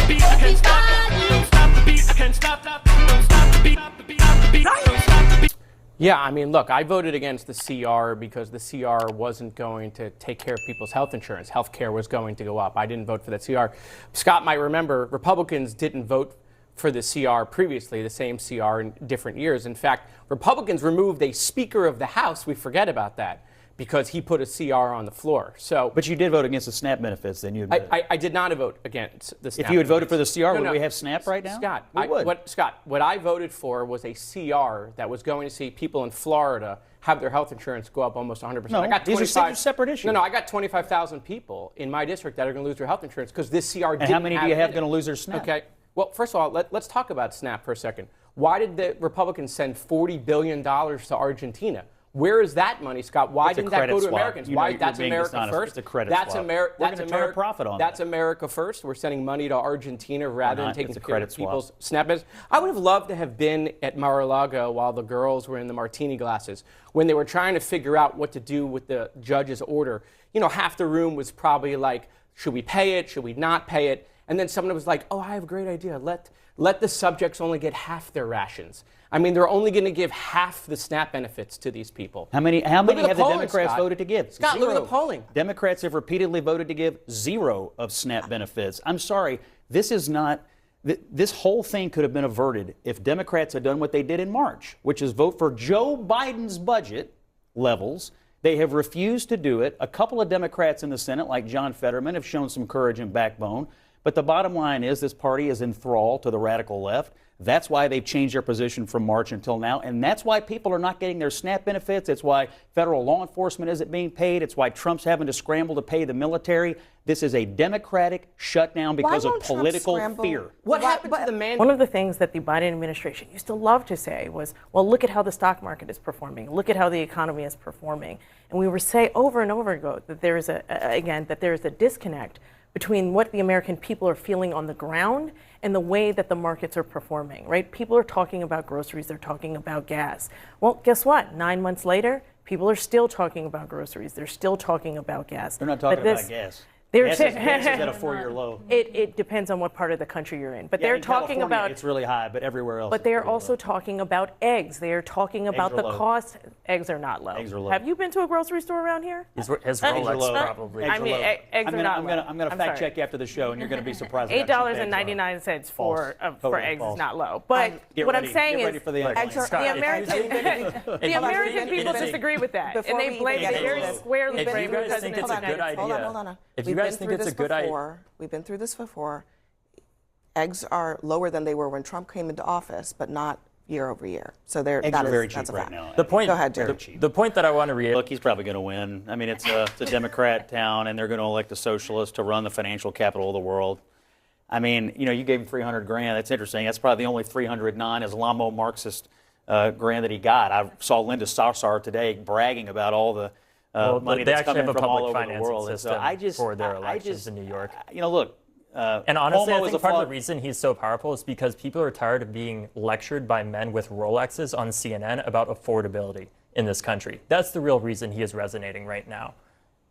the beat, I can't stop. Don't stop the beat, I can't stop. Don't stop the beat, stop the beat, stop the beat. Don't stop the beat. Yeah, I mean, look, I voted against the CR because the CR wasn't going to take care of people's health insurance. Health care was going to go up. I didn't vote for the CR. Scott might remember Republicans didn't vote for the CR previously, the same CR in different years. In fact, Republicans removed a Speaker of the House. We forget about that because he put a CR on the floor. So, But you did vote against the SNAP benefits, then you admit. I did not vote against the SNAP. If you had voted for the CR, No, would we have SNAP right now? Scott, we would. What I voted for was a CR that was going to see people in Florida have their health insurance go up almost 100%. No, I got these are separate issues. No, I got 25,000 people in my district that are going to lose their health insurance because this CR didn't have. And how many do you have going to lose their SNAP? Okay. Well, first of all, let's talk about SNAP for a second. Why did the Republicans send $40 billion to Argentina? Where is that money, Scott? Why didn't that go to Americans? Why? That's America first. It's a credit that's swap. America. We're going to turn a profit on That's that. America first. We're sending money to Argentina rather than taking It's a care of credit people's swap. SNAP bills. I would have loved to have been at Mar-a-Lago while the girls were in the martini glasses when they were trying to figure out what to do with the judge's order. You know, half the room was probably like, should we pay it? Should we not pay it? And then someone was like, oh, I have a great idea. Let the subjects only get half their rations. I mean, they're only going to give half the SNAP benefits to these people. How many have the Democrats Scott. voted to give? Scott, Zero. look at the polling. Democrats have repeatedly voted to give zero of SNAP benefits. I'm sorry, this is not. This whole thing could have been averted if Democrats had done what they did in March, which is vote for Joe Biden's budget levels. They have refused to do it. A couple of Democrats in the Senate, like John Fetterman, have shown some courage and backbone. But the bottom line is this party is enthralled to the radical left. That's why they've changed their position from March until now. And that's why people are not getting their SNAP benefits. It's why federal law enforcement isn't being paid. It's why Trump's having to scramble to pay the military. This is a Democratic shutdown because of political fear. What happened to the man? One of the things that the Biden administration used to love to say was, well, look at how the stock market is performing. Look at how the economy is performing. And we were saying over and over ago that there is a disconnect between what the American people are feeling on the ground and the way that the markets are performing, right? People are talking about groceries, they're talking about gas. Well, guess what? 9 months later, people are still talking about groceries, they're still talking about gas. They're not talking about gas. Gas is at a 4-year low. It depends on what part of the country you're in. But Yeah, they're in talking California, about it's really high, but everywhere else. But they are also talking about eggs. They are talking about the cost. Eggs are not low. Eggs are low. Have you been to a grocery store around here? His Rolex probably. I mean, eggs are not low. I'm going to fact check you after the show, and you're going to be surprised. $8.99 for eggs is not low. But what I'm saying is the American people disagree with that, and they blame it very squarely. If you guys think it's a good idea, Hold on. if you guys think it's a good idea. We've been through this before. Eggs are lower than they were when Trump came into office, but not year over year. So eggs are very cheap right now. The point, Go ahead, Jerry. The point that I want to reiterate. Look, he's probably going to win. I mean, it's a Democrat town, and they're going to elect a socialist to run the financial capital of the world. I mean, you gave him $300,000. That's interesting. That's probably the only 300 non-Islamo-Marxist grant that he got. I saw Linda Sarsour today bragging about all the money that's coming from all over the world. And so for their elections in New York. Look. And honestly, Cuomo I think part of the reason he's so powerful is because people are tired of being lectured by men with Rolexes on CNN about affordability in this country. That's the real reason he is resonating right now.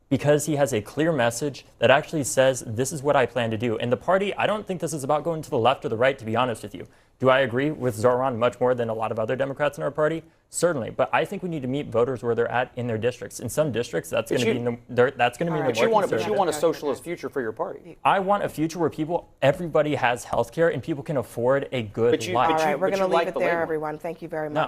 Because he has a clear message that actually says, this is what I plan to do. And the party, I don't think this is about going to the left or the right, to be honest with you. Do I agree with Zoran much more than a lot of other Democrats in our party? Certainly. But I think we need to meet voters where they're at in their districts. In some districts, that's going to be in the But you want a socialist future for your party. I want a future where everybody has health care and people can afford a good life. All right, we're going to leave it there, everyone. Thank you very much.